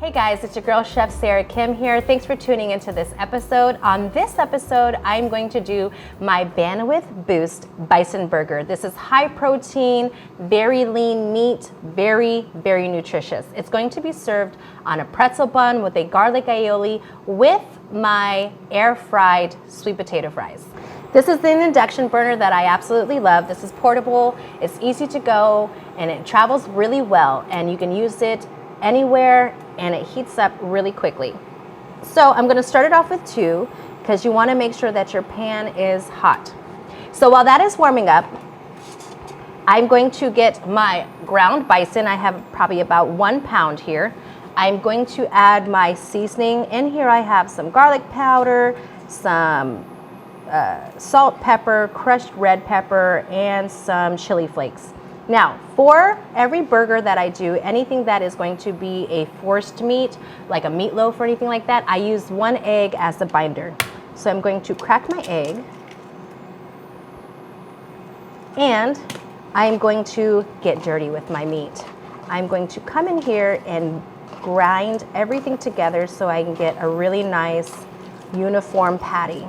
Hey guys, it's your girl Chef Sarah Kim here. Thanks for tuning into this episode. On this episode, I'm going to do my Bandwidth Boost Bison Burger. This is high protein, very lean meat, very nutritious. It's going to be served on a pretzel bun with a garlic aioli with my air fried sweet potato fries. This is an induction burner that I absolutely love. This is portable, it's easy to go, and it travels really well, and you can use it anywhere and it heats up really quickly. So I'm going to start it off with 2 because you want to make sure that your pan is hot. So while that is warming up, I'm going to get my ground bison. I have probably about 1 pound here. I'm going to add my seasoning. In here I have some garlic powder, some salt, pepper, crushed red pepper, and some chili flakes. Now, for every burger that I do, anything that is going to be a forced meat, like a meatloaf or anything like that, I use 1 egg as the binder. So I'm going to crack my egg, and I'm going to get dirty with my meat. I'm going to come in here and grind everything together so I can get a really nice uniform patty.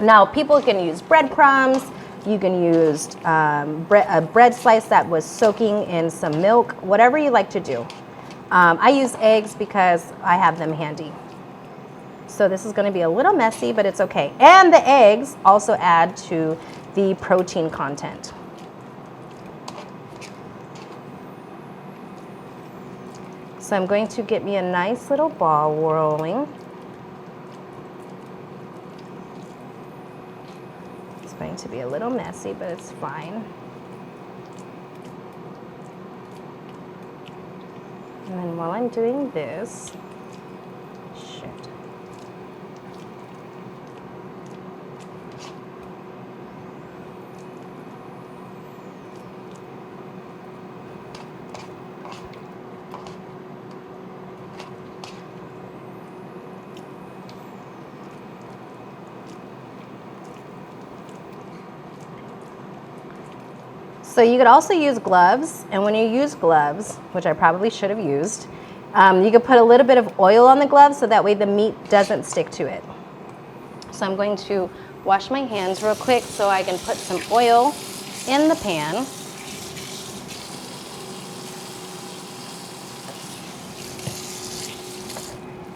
Now, people can use breadcrumbs. You can use a bread slice that was soaking in some milk, whatever you like to do. I use eggs because I have them handy. So this is going to be a little messy, but it's okay. And the eggs also add to the protein content. So I'm going to get me a nice little ball rolling. Going to be a little messy, but it's fine. And then while I'm doing this, so you could also use gloves, and when you use gloves, which I probably should have used, you could put a little bit of oil on the gloves so that way the meat doesn't stick to it. So I'm going to wash my hands real quick so I can put some oil in the pan.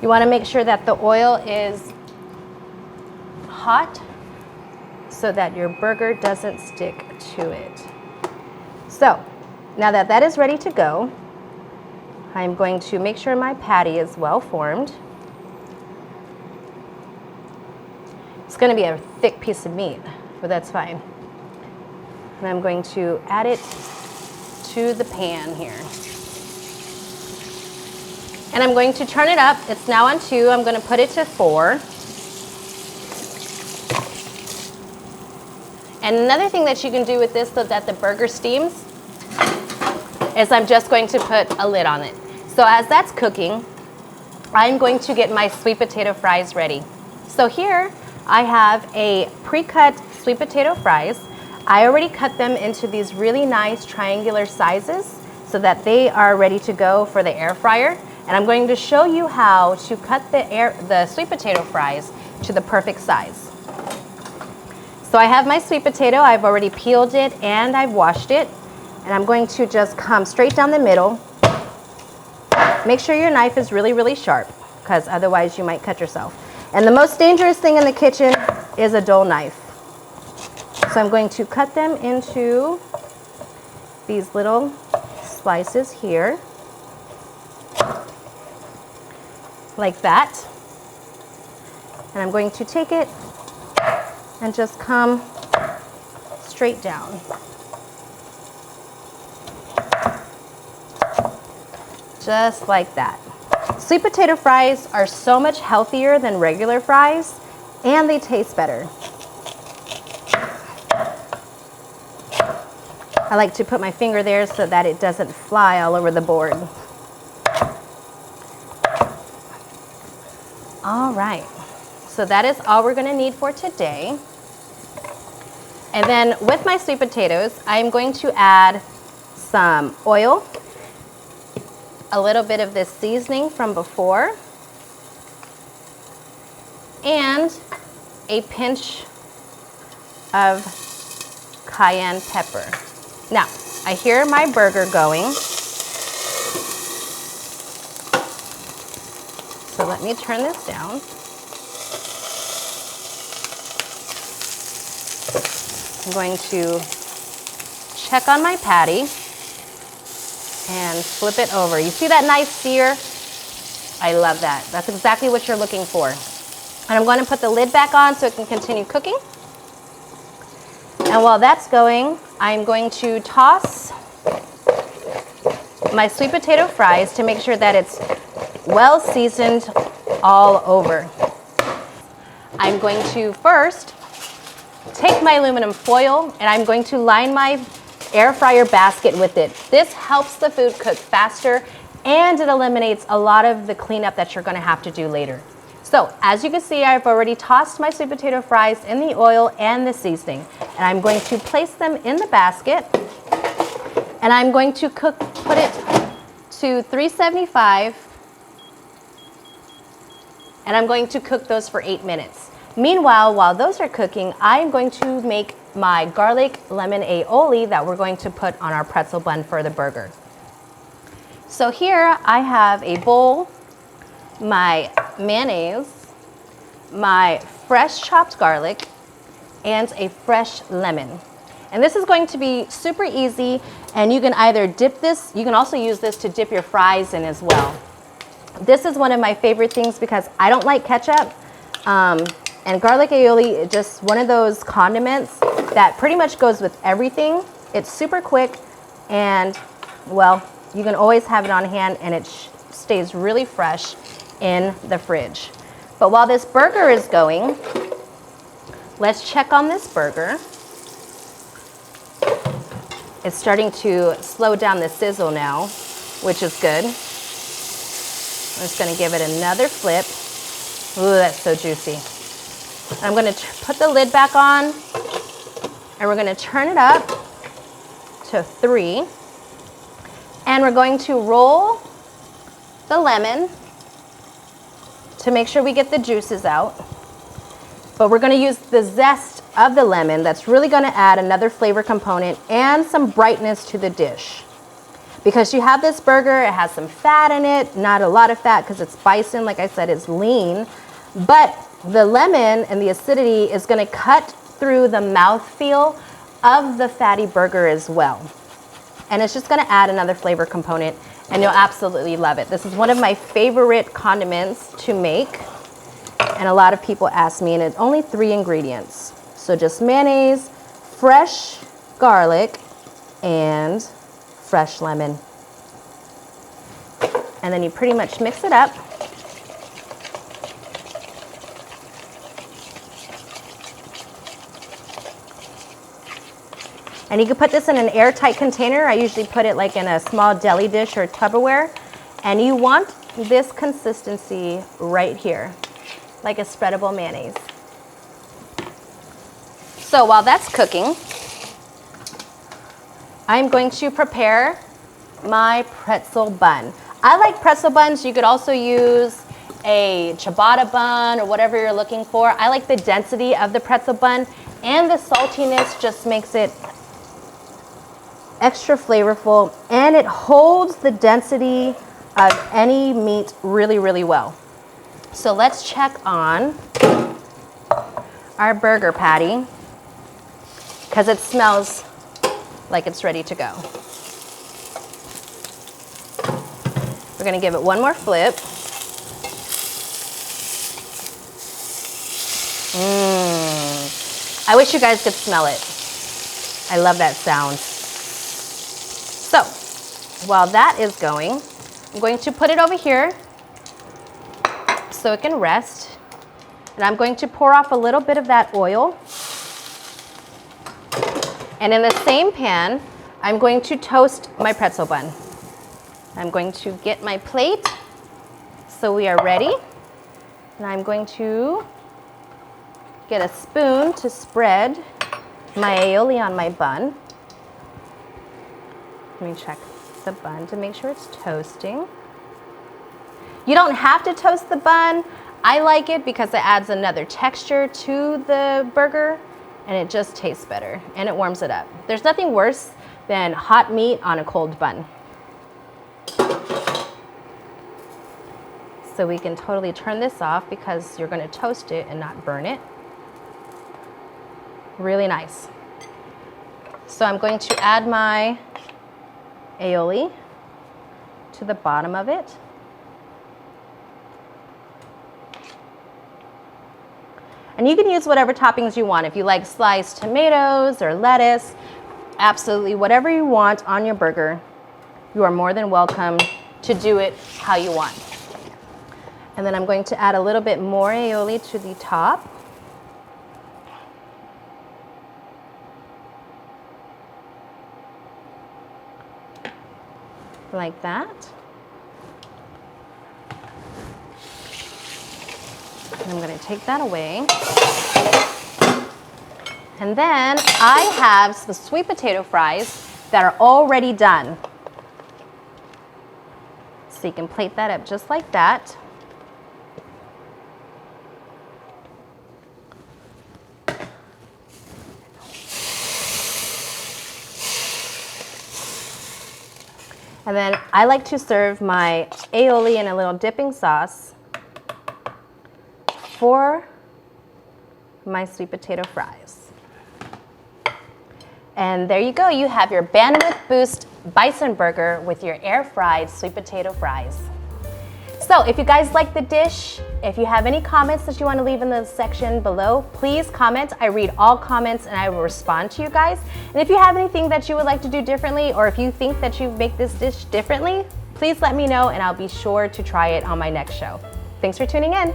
You want to make sure that the oil is hot so that your burger doesn't stick to it. So now that that is ready to go, I'm going to make sure my patty is well formed. It's going to be a thick piece of meat, but that's fine. And I'm going to add it to the pan here. And I'm going to turn it up. It's now on 2. I'm going to put it to 4. And another thing that you can do with this so that the burger steams is I'm just going to put a lid on it. So as that's cooking, I'm going to get my sweet potato fries ready. So here I have a pre-cut sweet potato fries. I already cut them into these really nice triangular sizes so that they are ready to go for the air fryer. And I'm going to show you how to cut the sweet potato fries to the perfect size. So I have my sweet potato. I've already peeled it and I've washed it. And I'm going to just come straight down the middle. Make sure your knife is really sharp, because otherwise you might cut yourself. And the most dangerous thing in the kitchen is a dull knife. So I'm going to cut them into these little slices here, like that. And I'm going to take it and just come straight down. Just like that. Sweet potato fries are so much healthier than regular fries, and they taste better. I like to put my finger there so that it doesn't fly all over the board. All right, so that is all we're going to need for today. And then with my sweet potatoes, I'm going to add some oil. a little bit of this seasoning from before, and a pinch of cayenne pepper. Now, I hear my burger going. So let me turn this down. I'm going to check on my patty and flip it over. You see that nice sear? I love that. That's exactly what you're looking for. And I'm going to put the lid back on so it can continue cooking. And while that's going, I'm going to toss my sweet potato fries to make sure that it's well seasoned all over. I'm going to first take my aluminum foil and I'm going to line my air fryer basket with it. This helps the food cook faster and it eliminates a lot of the cleanup that you're going to have to do later. So as you can see, I've already tossed my sweet potato fries in the oil and the seasoning. And I'm going to place them in the basket and I'm going to put it to 375 and I'm going to cook those for 8 minutes. Meanwhile, while those are cooking, I'm going to make my garlic lemon aioli that we're going to put on our pretzel bun for the burger. So here I have a bowl, my mayonnaise, my fresh chopped garlic, and a fresh lemon. And this is going to be super easy, and you can either dip this, you can also use this to dip your fries in as well. This is one of my favorite things because I don't like ketchup, and garlic aioli is just one of those condiments that pretty much goes with everything. It's super quick, and well, you can always have it on hand, and it stays really fresh in the fridge. But while this burger is going, let's check on this burger. It's starting to slow down the sizzle now, which is good. I'm just going to give it another flip. Ooh, that's so juicy. I'm going to put the lid back on, and we're going to turn it up to 3. And we're going to roll the lemon to make sure we get the juices out. But we're going to use the zest of the lemon. That's really going to add another flavor component and some brightness to the dish. Because you have this burger, it has some fat in it, not a lot of fat because it's bison, like I said, it's lean. But the lemon and the acidity is going to cut through the mouthfeel of the fatty burger as well. And it's just going to add another flavor component, and you'll absolutely love it. This is one of my favorite condiments to make, and a lot of people ask me, and it's only 3 ingredients. So just mayonnaise, fresh garlic, and fresh lemon. And then you pretty much mix it up. And you can put this in an airtight container. I usually put it like in a small deli dish or Tupperware. And you want this consistency right here, like a spreadable mayonnaise. So while that's cooking, I'm going to prepare my pretzel bun. I like pretzel buns. You could also use a ciabatta bun or whatever you're looking for. I like the density of the pretzel bun, and the saltiness just makes it extra flavorful, and it holds the density of any meat really, really well. So let's check on our burger patty because it smells like it's ready to go. We're going to give it one more flip. I wish you guys could smell it. I love that sound. So, while that is going, I'm going to put it over here so it can rest. And I'm going to pour off a little bit of that oil. And in the same pan, I'm going to toast my pretzel bun. I'm going to get my plate so we are ready. And I'm going to get a spoon to spread my aioli on my bun. Let me check the bun to make sure it's toasting. You don't have to toast the bun. I like it because it adds another texture to the burger and it just tastes better and it warms it up. There's nothing worse than hot meat on a cold bun. So we can totally turn this off because you're going to toast it and not burn it. Really nice. So I'm going to add my aioli to the bottom of it. And you can use whatever toppings you want. If you like sliced tomatoes or lettuce, absolutely whatever you want on your burger, you are more than welcome to do it how you want. And then I'm going to add a little bit more aioli to the top. Like that. And I'm going to take that away. And then I have the sweet potato fries that are already done. So you can plate that up just like that. And then I like to serve my aioli in a little dipping sauce for my sweet potato fries. And there you go, you have your Bandwidth Boost Bison Burger with your air-fried sweet potato fries. So if you guys like the dish, if you have any comments that you want to leave in the section below, please comment. I read all comments and I will respond to you guys. And if you have anything that you would like to do differently, or if you think that you make this dish differently, please let me know and I'll be sure to try it on my next show. Thanks for tuning in.